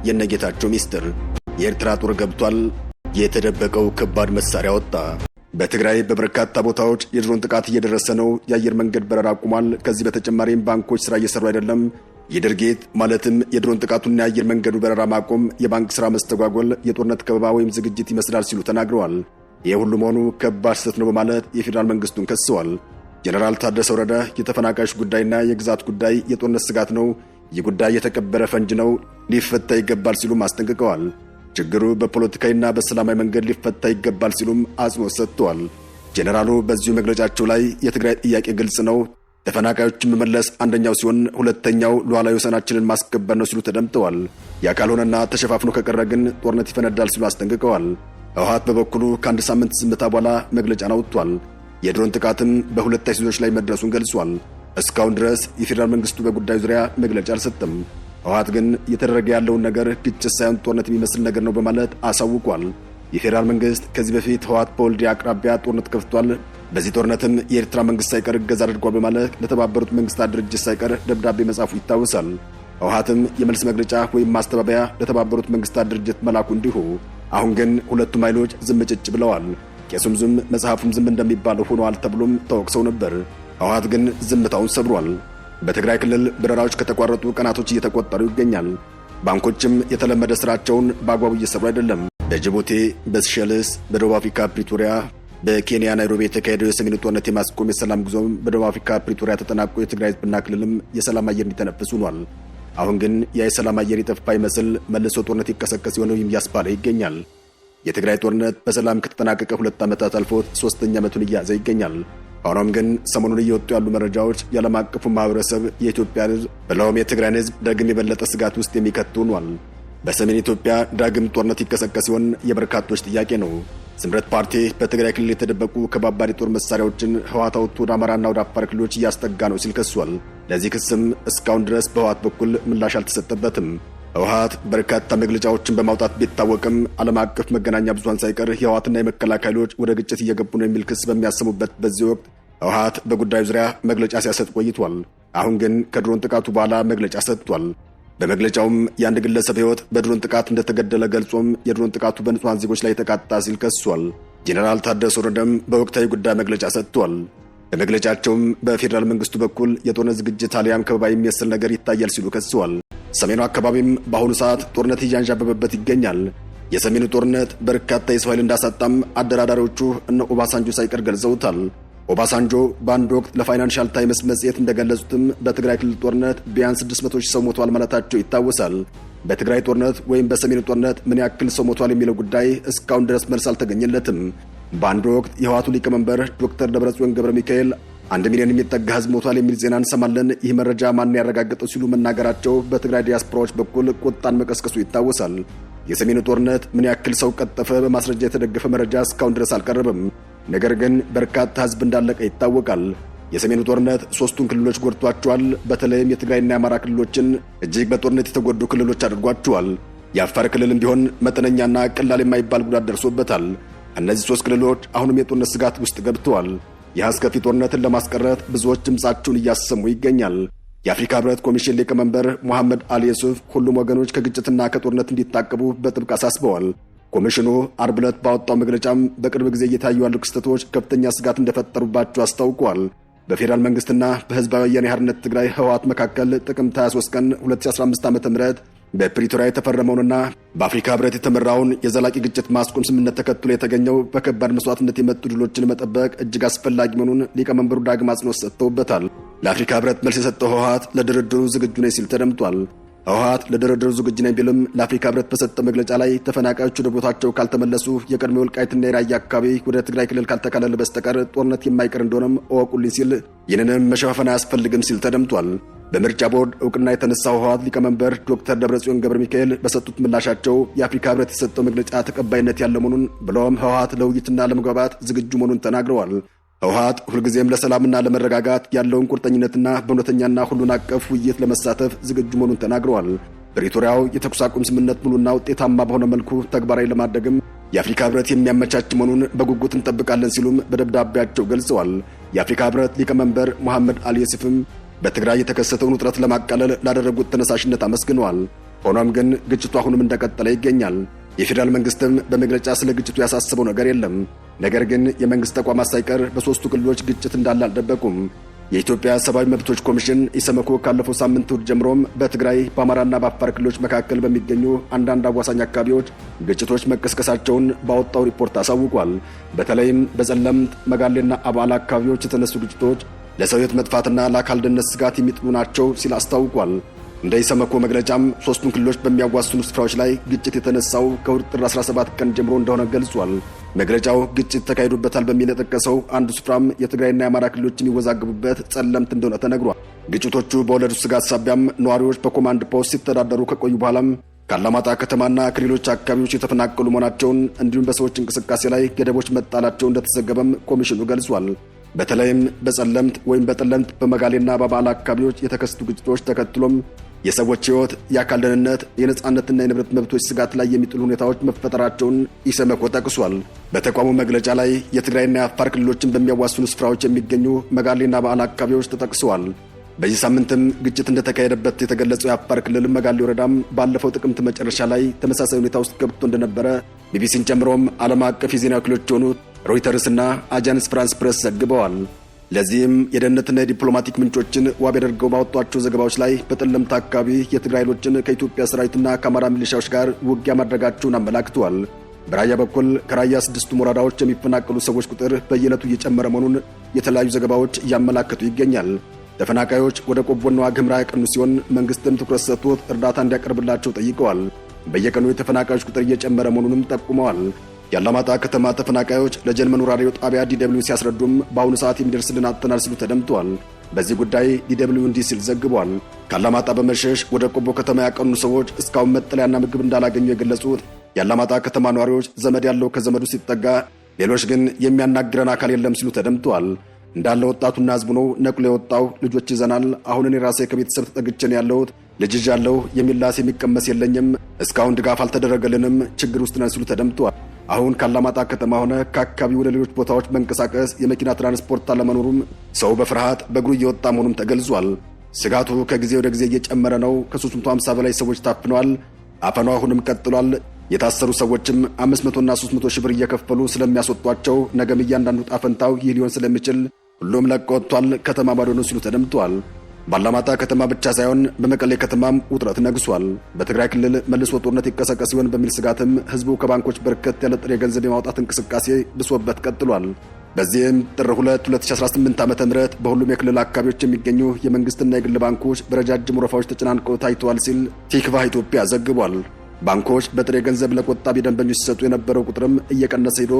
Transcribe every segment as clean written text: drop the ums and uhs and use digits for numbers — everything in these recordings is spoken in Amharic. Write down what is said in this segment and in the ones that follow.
የነጌታቸው ሚስጥር። የኤርትራ ጦር ገብቷል። የተደበቀው ከባድ መሳሪያ ወጣ። በትግራይ በበርካታ ቦታዎች የድሮን ጥቃት እየደረሰ ነው። የአየር መንገድ በረራ አቁሟል። ከዚህ በተጨማሪም ባንኮች ስራ እየሰሩ አይደለም። የድርጊት ማለትም የድሮን ጥቃቱና የአየር መንገዱ በረራ ማቆም የባንክ ስራ መስተጓጎል የጦርነት ከበባ ወይም ዝግጅት ይመስላል ሲሉ ተናግረዋል። ይህ ሁሉ መሆኑ ከባድ ስህተት ነው በማለት የፌዴራል መንግስቱን ከሰዋል። ጀነራል ታደሰ ወረደ የተፈናቃዮች ጉዳይና የግዛት ጉዳይ የጦርነት ስጋት ነው፣ ይህ ጉዳይ የተቀበረ ፈንጅ ነው፣ ሊፈታ ይገባል ሲሉም አስጠንቅቀዋል። ችግሩ በፖለቲካዊና በሰላማዊ መንገድ ሊፈታ ይገባል ሲሉም አጽንኦት ሰጥተዋል። ጀነራሉ በዚሁ መግለጫቸው ላይ የትግራይ ጥያቄ ግልጽ ነው፣ ተፈናቃዮችን መመለስ አንደኛው ሲሆን ሁለተኛው ሉዓላዊ ወሰናችንን ማስከበር ነው ሲሉ ተደምጠዋል። ያ ካልሆነና ተሸፋፍኖ ከቀረ ግን ጦርነት ይፈነዳል ሲሉ አስጠንቅቀዋል። ህወሓት በበኩሉ ከአንድ ሳምንት ዝምታ በኋላ መግለጫን አውጥቷል። የድሮን ጥቃትም በሁለት አይሱዞች ላይ መድረሱን ገልጿል። እስካሁን ድረስ የፌዴራል መንግስቱ በጉዳዩ ዙሪያ መግለጫ አልሰጠም። ህወሓት ግን እየተደረገ ያለውን ነገር ግጭት ሳይሆን ጦርነት የሚመስል ነገር ነው በማለት አሳውቋል። የፌዴራል መንግስት ከዚህ በፊት ህወሓት በወልዲያ አቅራቢያ ጦርነት ከፍቷል፣ በዚህ ጦርነትም የኤርትራ መንግስት ሳይቀር እገዛ አድርጓል በማለት ለተባበሩት መንግስታት ድርጅት ሳይቀር ደብዳቤ መጻፉ ይታወሳል። ህወሓትም የመልስ መግለጫ ወይም ማስተባበያ ለተባበሩት መንግስታት ድርጅት መላኩ እንዲሁ። አሁን ግን ሁለቱም ኃይሎች ዝም ጭጭ ብለዋል። ቄሱም ዝም መጽሐፉም ዝም እንደሚባለው ሆነዋል ተብሎም ተወቅሰው ነበር። ህወሓት ግን ዝምታውን ሰብሯል። በትግራይ ክልል በረራዎች ከተቋረጡ ቀናቶች እየተቆጠሩ ይገኛል። ባንኮችም የተለመደ ስራቸውን በአግባቡ እየሰሩ አይደለም። በጅቡቲ፣ በሲሸልስ፣ በደቡብ አፍሪካ ፕሪቶሪያ፣ በኬንያ ናይሮቢ የተካሄደው የሰሜኑ ጦርነት የማስቆም የሰላም ጉዞም በደቡብ አፍሪካ ፕሪቶሪያ ተጠናቆ የትግራይ ህዝብና ክልልም የሰላም አየር እንዲተነፍስ ሆኗል። አሁን ግን የሰላም አየር የጠፋ ይመስል መልሶ ጦርነት ይቀሰቀስ የሆነው እያስባለ ይገኛል። የትግራይ ጦርነት በሰላም ከተጠናቀቀ 2 ዓመታት አልፎት 3ኛ ዓመቱን እያዘ ይገኛል። ሆኖም ግን ሰሞኑን እየወጡ ያሉ መረጃዎች የዓለም አቀፉ ማህበረሰብ የኢትዮጵያን ህዝብ ብለውም የትግራይን ህዝብ ዳግም የበለጠ ስጋት ውስጥ የሚከቱ ሆኗል። በሰሜን ኢትዮጵያ ዳግም ጦርነት ይቀሰቀስ ሲሆን የበርካቶች ጥያቄ ነው። ስምረት ፓርቲ በትግራይ ክልል የተደበቁ ከባባድ የጦር መሳሪያዎችን ህወሓት አውጥቶ ወደ አማራና ወደ አፋር ክልሎች እያስጠጋ ነው ሲል ከሷል። ለዚህ ክስም እስካሁን ድረስ በህወሓት በኩል ምላሽ አልተሰጠበትም። ህወሓት በርካታ መግለጫዎችን በማውጣት ቢታወቅም ዓለም አቀፍ መገናኛ ብዙሃን ሳይቀር የህወሓትና የመከላከያ ኃይሎች ወደ ግጭት እየገቡ ነው የሚል ክስ በሚያሰሙበት በዚህ ወቅት ህወሓት በጉዳዩ ዙሪያ መግለጫ ሲያሰጥ ቆይቷል። አሁን ግን ከድሮን ጥቃቱ በኋላ መግለጫ ሰጥቷል። በመግለጫውም የአንድ ግለሰብ ህይወት በድሮን ጥቃት እንደተገደለ ገልጾም የድሮን ጥቃቱ በንጹሃን ዜጎች ላይ ተቃጣ ሲል ከሷል። ጀነራል ታደሰ ወረደም በወቅታዊ ጉዳይ መግለጫ ሰጥቷል። በመግለጫቸውም በፌዴራል መንግስቱ በኩል የጦርነት ዝግጅት አሊያም ከበባ የሚመስል ነገር ይታያል ሲሉ ከሰዋል። ሰሜኑ አካባቢም በአሁኑ ሰዓት ጦርነት እያንዣበበበት ይገኛል። የሰሜኑ ጦርነት በርካታ የሰው ኃይል እንዳሳጣም አደራዳሪዎቹ እነ ኦባሳንጆ ሳይቀር ገልጸውታል። ኦባሳንጆ በአንድ ወቅት ለፋይናንሻል ታይምስ መጽሔት እንደገለጹትም በትግራይ ክልል ጦርነት ቢያንስ 600 ሺህ ሰው ሞቷል ማለታቸው ይታወሳል። በትግራይ ጦርነት ወይም በሰሜኑ ጦርነት ምን ያክል ሰው ሞቷል የሚለው ጉዳይ እስካሁን ድረስ መልስ አልተገኘለትም። በአንድ ወቅት የህወሓቱ ሊቀመንበር ዶክተር ደብረጽዮን ገብረ ሚካኤል 1 ሚሊዮን የሚጠጋ ህዝብ ሞቷል የሚል ዜና እንሰማለን፣ ይህ መረጃ ማን ያረጋገጠው ሲሉ መናገራቸው በትግራይ ዲያስፖራዎች በኩል ቁጣን መቀስቀሱ ይታወሳል። የሰሜኑ ጦርነት ምን ያክል ሰው ቀጠፈ በማስረጃ የተደገፈ መረጃ እስካሁን ድረስ አልቀረበም። ነገር ግን በርካታ ህዝብ እንዳለቀ ይታወቃል። የሰሜኑ ጦርነት 3ቱን ክልሎች ጎድቷቸዋል። በተለይም የትግራይና የአማራ ክልሎችን እጅግ በጦርነት የተጎዱ ክልሎች አድርጓቸዋል። የአፋር ክልልም ቢሆን መጠነኛና ቀላል የማይባል ጉዳት ደርሶበታል። እነዚህ 3 ክልሎች አሁንም የጦርነት ስጋት ውስጥ ገብተዋል። ይህ አስከፊ ጦርነትን ለማስቀረት ብዙዎች ድምጻቸውን እያሰሙ ይገኛል። የአፍሪካ ህብረት ኮሚሽን ሊቀመንበር ሙሐመድ አሊ ዩሱፍ ሁሉም ወገኖች ከግጭትና ከጦርነት እንዲታቀቡ በጥብቅ አሳስበዋል። ኮሚሽኑ አርብ ዕለት ባወጣው መግለጫም በቅርብ ጊዜ እየታዩ ያሉ ክስተቶች ከፍተኛ ስጋት እንደፈጠሩባቸው አስታውቋል። በፌዴራል መንግስትና በህዝባዊ ወያኔ ሓርነት ትግራይ ህወሓት መካከል ጥቅምት 23 ቀን 2015 ዓ.ም በፕሪቶሪያ የተፈረመውንና በአፍሪካ ህብረት የተመራውን የዘላቂ ግጭት ማስቆም ስምምነት ተከትሎ የተገኘው በከባድ መስዋዕትነት የመጡ ድሎችን መጠበቅ እጅግ አስፈላጊ መሆኑን ሊቀመንበሩ ዳግም አጽንኦት ሰጥተውበታል። ለአፍሪካ ህብረት መልስ የሰጠው ህወሓት ለድርድሩ ዝግጁ ነኝ ሲል ተደምጧል። ህወሓት ለድርድሩ ዝግጁ ነኝ ቢልም ለአፍሪካ ህብረት በሰጠው መግለጫ ላይ ተፈናቃዮች ወደ ቦታቸው ካልተመለሱ የቀድሞ ወልቃይትና የራያ አካባቢ ወደ ትግራይ ክልል ካልተካለለ በስተቀር ጦርነት የማይቀር እንደሆነም እወቁልኝ ሲል ይህንንም መሸፋፈን አያስፈልግም ሲል ተደምጧል። በምርጫ ቦርድ እውቅና የተነሳው ህወሓት ሊቀመንበር ዶክተር ደብረጽዮን ገብረ ሚካኤል በሰጡት ምላሻቸው የአፍሪካ ህብረት የሰጠው መግለጫ ተቀባይነት ያለው መሆኑን ብለውም ህወሓት ለውይይትና ለመግባባት ዝግጁ መሆኑን ተናግረዋል። ህወሓት ሁልጊዜም ለሰላምና ለመረጋጋት ያለውን ቁርጠኝነትና በእውነተኛና ሁሉን አቀፍ ውይይት ለመሳተፍ ዝግጁ መሆኑን ተናግረዋል። ፕሪቶሪያው የተኩስ አቁም ስምምነት ሙሉና ውጤታማ በሆነ መልኩ ተግባራዊ ለማድረግም የአፍሪካ ህብረት የሚያመቻች መሆኑን በጉጉት እንጠብቃለን ሲሉም በደብዳቤያቸው ገልጸዋል። የአፍሪካ ህብረት ሊቀመንበር ሙሐመድ አሊ ዩሱፍም በትግራይ የተከሰተውን ውጥረት ለማቃለል ላደረጉት ተነሳሽነት አመስግነዋል። ሆኖም ግን ግጭቱ አሁንም እንደቀጠለ ይገኛል። የፌዴራል መንግስትም በመግለጫ ስለ ግጭቱ ያሳሰበው ነገር የለም። ነገር ግን የመንግስት ተቋማት ሳይቀር በሶስቱ ክልሎች ግጭት እንዳለ አልደበቁም። የኢትዮጵያ ሰብአዊ መብቶች ኮሚሽን ኢሰመኮ ካለፈው ሳምንት እሁድ ጀምሮም በትግራይ በአማራና በአፋር ክልሎች መካከል በሚገኙ አንዳንድ አዋሳኝ አካባቢዎች ግጭቶች መቀስቀሳቸውን ባወጣው ሪፖርት አሳውቋል። በተለይም በጸለምት፣ መጋሌና አባላ አካባቢዎች የተነሱ ግጭቶች ለሰው ሕይወት መጥፋትና ለአካል ደህንነት ስጋት የሚጥሉ ናቸው ሲል አስታውቋል። እንደ ኢሰመኮ መግለጫም ሶስቱን ክልሎች በሚያዋስኑ ስፍራዎች ላይ ግጭት የተነሳው ከእሁድ ጥር 17 ቀን ጀምሮ እንደሆነ ገልጿል። መግለጫው ግጭት ተካሂዶበታል በሚል የጠቀሰው አንዱ ስፍራም የትግራይና የአማራ ክልሎች የሚወዛገቡበት ጸለምት እንደሆነ ተነግሯል። ግጭቶቹ በወለዱት ስጋት ሳቢያም ነዋሪዎች በኮማንድ ፖስት ሲተዳደሩ ከቆዩ በኋላም ከአላማጣ ከተማና ከሌሎች አካባቢዎች የተፈናቀሉ መሆናቸውን እንዲሁም በሰዎች እንቅስቃሴ ላይ ገደቦች መጣላቸው እንደተዘገበም ኮሚሽኑ ገልጿል። በተለይም በጸለምት ወይም በጠለምት በመጋሌና በባላ አካባቢዎች የተከሰቱ ግጭቶች ተከትሎም የሰዎች ሕይወት፣ የአካል ደህንነት፣ የነጻነትና የንብረት መብቶች ስጋት ላይ የሚጥሉ ሁኔታዎች መፈጠራቸውን ኢሰመኮ ጠቅሷል። በተቋሙ መግለጫ ላይ የትግራይና የአፋር ክልሎችን በሚያዋስኑ ስፍራዎች የሚገኙ መጋሌና በዓላ አካባቢዎች ተጠቅሰዋል። በዚህ ሳምንትም ግጭት እንደተካሄደበት የተገለጸው የአፋር ክልል መጋሌ ወረዳም ባለፈው ጥቅምት መጨረሻ ላይ ተመሳሳይ ሁኔታ ውስጥ ገብቶ እንደነበረ ቢቢሲን ጨምሮም ዓለም አቀፍ የዜና ወኪሎች የሆኑት ሮይተርስና አጃንስ ፍራንስ ፕሬስ ዘግበዋል። ለዚህም የደህንነትና የዲፕሎማቲክ ምንጮችን ዋቢ አድርገው ባወጧቸው ዘገባዎች ላይ በጠለምት አካባቢ የትግራይ ኃይሎችን ከኢትዮጵያ ሰራዊትና ከአማራ ሚሊሻዎች ጋር ውጊያ ማድረጋቸውን አመላክተዋል። በራያ በኩል ከራያ 6ቱም ወረዳዎች የሚፈናቀሉ ሰዎች ቁጥር በየዕለቱ እየጨመረ መሆኑን የተለያዩ ዘገባዎች እያመላከቱ ይገኛል። ተፈናቃዮች ወደ ቆቦና ዋግ ኽምራ ያቀኑ ሲሆን መንግስትም ትኩረት ሰጥቶት እርዳታ እንዲያቀርብላቸው ጠይቀዋል። በየቀኑ የተፈናቃዮች ቁጥር እየጨመረ መሆኑንም ጠቁመዋል። የአላማጣ ከተማ ተፈናቃዮች ለጀርመን ራዲዮ ጣቢያ ዲደብሊው ሲያስረዱም በአሁኑ ሰዓት የሚደርስልን አጥተናል ሲሉ ተደምጠዋል። በዚህ ጉዳይ ዲደብሊው እንዲህ ሲል ዘግቧል። ከአላማጣ በመሸሽ ወደ ቆቦ ከተማ ያቀኑ ሰዎች እስካሁን መጠለያና ምግብ እንዳላገኙ የገለጹት የአላማጣ ከተማ ነዋሪዎች ዘመድ ያለው ከዘመዱ ሲጠጋ፣ ሌሎች ግን የሚያናግረን አካል የለም ሲሉ ተደምጠዋል። እንዳለ ወጣቱና ህዝቡ ነው ነቅሎ የወጣው። ልጆች ይዘናል። አሁን እኔ ራሴ ከቤተሰብ ተጠግቼን ያለሁት ልጅ ያለው የሚላስ የሚቀመስ የለኝም። እስካሁን ድጋፍ አልተደረገልንም። ችግር ውስጥ ነን ሲሉ ተደምጠዋል። አሁን ካላማጣ ከተማ ሆነ ከአካባቢ ወደ ሌሎች ቦታዎች መንቀሳቀስ የመኪና ትራንስፖርት አለመኖሩም ሰው በፍርሃት በእግሩ እየወጣ መሆኑም ተገልጿል። ስጋቱ ከጊዜ ወደ ጊዜ እየጨመረ ነው። ከ350 በላይ ሰዎች ታፍነዋል። አፈናው አሁንም ቀጥሏል። የታሰሩ ሰዎችም 500ና 300 ሺህ ብር እየከፈሉ ስለሚያስወጧቸው ነገም እያንዳንዱ ጣፈንታው ይህ ሊሆን ስለሚችል ሁሉም ለቆ ወጥቷል። ከተማ ባዶ ነው ሲሉ ተደምጠዋል። ባላማጣ ከተማ ብቻ ሳይሆን በመቀሌ ከተማም ውጥረት ነግሷል። በትግራይ ክልል መልሶ ጦርነት ይቀሰቀስ ሲሆን በሚል ስጋትም ህዝቡ ከባንኮች በርከት ያለ ጥሬ ገንዘብ የማውጣት እንቅስቃሴ ብሶበት ቀጥሏል። በዚህም ጥር 2 2018 ዓ.ም በሁሉም የክልል አካባቢዎች የሚገኙ የመንግስትና የግል ባንኮች በረጃጅም ወረፋዎች ተጨናንቀው ታይተዋል ሲል ቲክቫህ ኢትዮጵያ ዘግቧል። ባንኮች በጥሬ ገንዘብ ለቆጣቢ ደንበኞች ሲሰጡ የነበረው ቁጥርም እየቀነሰ ሄዶ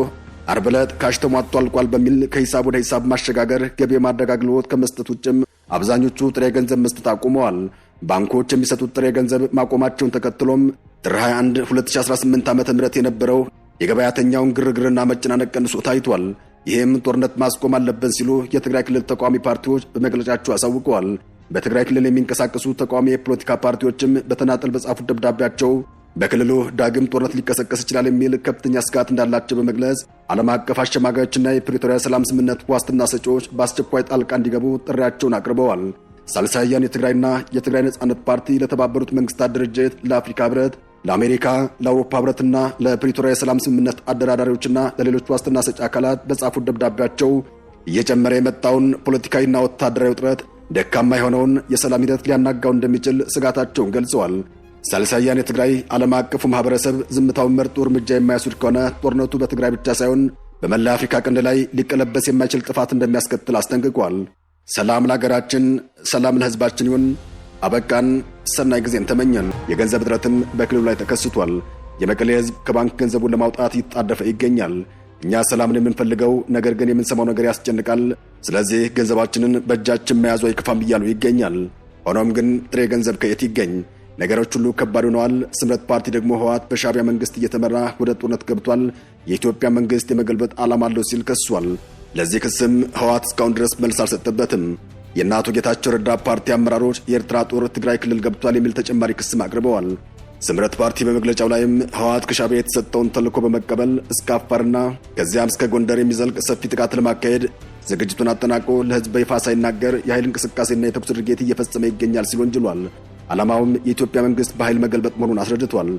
ዓርብ ዕለት ካሽ ተሟጦ አልቋል በሚል ከሂሳብ ወደ ሂሳብ ማሸጋገር ገቢ የማድረግ አገልግሎት ከመስጠት ውጭም አብዛኞቹ ጥሬ ገንዘብ መስጠት አቁመዋል። ባንኮች የሚሰጡት ጥሬ ገንዘብ ማቆማቸውን ተከትሎም ጥር 21 2018 ዓ.ም የነበረው የገበያተኛውን ግርግርና መጨናነቅ ቀንሶ ታይቷል። ይህም ጦርነት ማስቆም አለብን ሲሉ የትግራይ ክልል ተቃዋሚ ፓርቲዎች በመግለጫቸው አሳውቀዋል። በትግራይ ክልል የሚንቀሳቀሱ ተቃዋሚ የፖለቲካ ፓርቲዎችም በተናጠል በጻፉት ደብዳቤያቸው በክልሉ ዳግም ጦርነት ሊቀሰቀስ ይችላል የሚል ከፍተኛ ስጋት እንዳላቸው በመግለጽ ዓለም አቀፍ አሸማጋዮችና የፕሪቶሪያ ሰላም ስምምነት ዋስትና ሰጪዎች በአስቸኳይ ጣልቃ እንዲገቡ ጥሪያቸውን አቅርበዋል። ሳልሳይ ወያነ የትግራይና የትግራይ ነጻነት ፓርቲ ለተባበሩት መንግስታት ድርጅት፣ ለአፍሪካ ህብረት፣ ለአሜሪካ፣ ለአውሮፓ ህብረትና ለፕሪቶሪያ የሰላም ስምምነት አደራዳሪዎችና ለሌሎች ዋስትና ሰጪ አካላት በጻፉት ደብዳቤያቸው እየጨመረ የመጣውን ፖለቲካዊና ወታደራዊ ውጥረት፣ ደካማ የሆነውን የሰላም ሂደት ሊያናጋው እንደሚችል ስጋታቸውን ገልጸዋል። ሳልሳይ ወያነ የትግራይ ዓለም አቀፉ ማህበረሰብ ዝምታውን መርጦ እርምጃ የማይወስድ ከሆነ ጦርነቱ በትግራይ ብቻ ሳይሆን በመላ አፍሪካ ቀንድ ላይ ሊቀለበስ የማይችል ጥፋት እንደሚያስከትል አስጠንቅቋል። ሰላም ለሀገራችን፣ ሰላም ለህዝባችን ይሁን። አበቃን። ሰናይ ጊዜን ተመኘን። የገንዘብ እጥረትም በክልሉ ላይ ተከስቷል። የመቀሌ ህዝብ ከባንክ ገንዘቡን ለማውጣት ይጣደፈ ይገኛል። እኛ ሰላምን የምንፈልገው ነገር ግን የምንሰማው ነገር ያስጨንቃል። ስለዚህ ገንዘባችንን በእጃችን መያዙ አይከፋም እያሉ ይገኛል። ሆኖም ግን ጥሬ ገንዘብ ከየት ይገኝ? ነገሮች ሁሉ ከባድ ሆነዋል። ስምረት ፓርቲ ደግሞ ህወሓት በሻዕቢያ መንግስት እየተመራ ወደ ጦርነት ገብቷል፣ የኢትዮጵያ መንግስት የመገልበጥ ዓላማ አለው ሲል ከሷል። ለዚህ ክስም ህወሓት እስካሁን ድረስ መልስ አልሰጠበትም። የአቶ ጌታቸው ረዳ ፓርቲ አመራሮች የኤርትራ ጦር ትግራይ ክልል ገብቷል የሚል ተጨማሪ ክስም አቅርበዋል። ስምረት ፓርቲ በመግለጫው ላይም ህወሓት ከሻዕቢያ የተሰጠውን ተልዕኮ በመቀበል እስከ አፋርና ከዚያም እስከ ጎንደር የሚዘልቅ ሰፊ ጥቃት ለማካሄድ ዝግጅቱን አጠናቆ ለህዝብ በይፋ ሳይናገር የኃይል እንቅስቃሴና የተኩስ ድርጊት እየፈጸመ ይገኛል ሲል ወንጅሏል። ዓላማውም የኢትዮጵያ መንግስት በኃይል መገልበጥ መሆኑን አስረድቷል።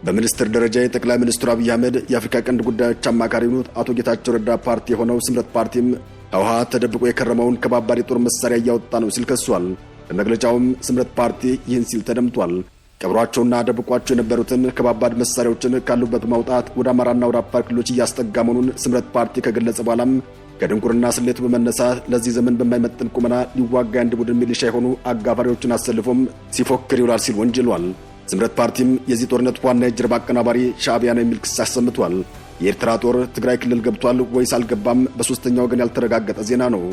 በሚኒስትር ደረጃ የጠቅላይ ሚኒስትሩ አብይ አህመድ የአፍሪካ ቀንድ ጉዳዮች አማካሪ የሆኑት አቶ ጌታቸው ረዳ ፓርቲ የሆነው ስምረት ፓርቲም ህወሓት ተደብቆ የከረመውን ከባባድ የጦር መሳሪያ እያወጣ ነው ሲል ከሷል። በመግለጫውም ስምረት ፓርቲ ይህን ሲል ተደምጧል። ቀብሯቸውና ደብቋቸው የነበሩትን ከባባድ መሳሪያዎችን ካሉበት ማውጣት ወደ አማራና ወደ አፋር ክልሎች እያስጠጋ መሆኑን ስምረት ፓርቲ ከገለጸ በኋላም ከድንቁርና ስሌቱ በመነሳት ለዚህ ዘመን በማይመጥን ቁመና ሊዋጋ አንድ ቡድን ሚሊሻ የሆኑ አጋፋሪዎችን አሰልፎም ሲፎክር ይውላል ሲል ወንጅሏል። ስምረት ፓርቲም የዚህ ጦርነት ዋና የጀርባ አቀናባሪ ሻዕቢያ ነው የሚል ክስ አሰምቷል። የኤርትራ ጦር ትግራይ ክልል ገብቷል ወይስ አልገባም በሶስተኛ ወገን ያልተረጋገጠ ዜና ነው።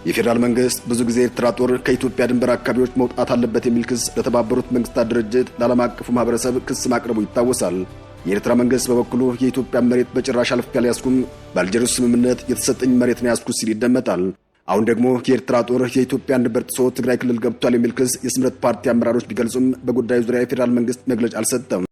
የፌዴራል መንግስት ብዙ ጊዜ የኤርትራ ጦር ከኢትዮጵያ ድንበር አካባቢዎች መውጣት አለበት የሚል ክስ ለተባበሩት መንግስታት ድርጅት ለዓለም አቀፉ ማህበረሰብ ክስ ማቅረቡ ይታወሳል። የኤርትራ መንግስት በበኩሉ የኢትዮጵያ መሬት በጭራሽ አልፌ አልያዝኩም፣ በአልጀርሱ ስምምነት የተሰጠኝ መሬት ነው ያዝኩት ሲል ይደመጣል። አሁን ደግሞ የኤርትራ ጦር የኢትዮጵያን ድንበር ጥሶ ትግራይ ክልል ገብቷል የሚል ክስ የስምረት ፓርቲ አመራሮች ቢገልጹም በጉዳዩ ዙሪያ የፌዴራል መንግስት መግለጫ አልሰጠም።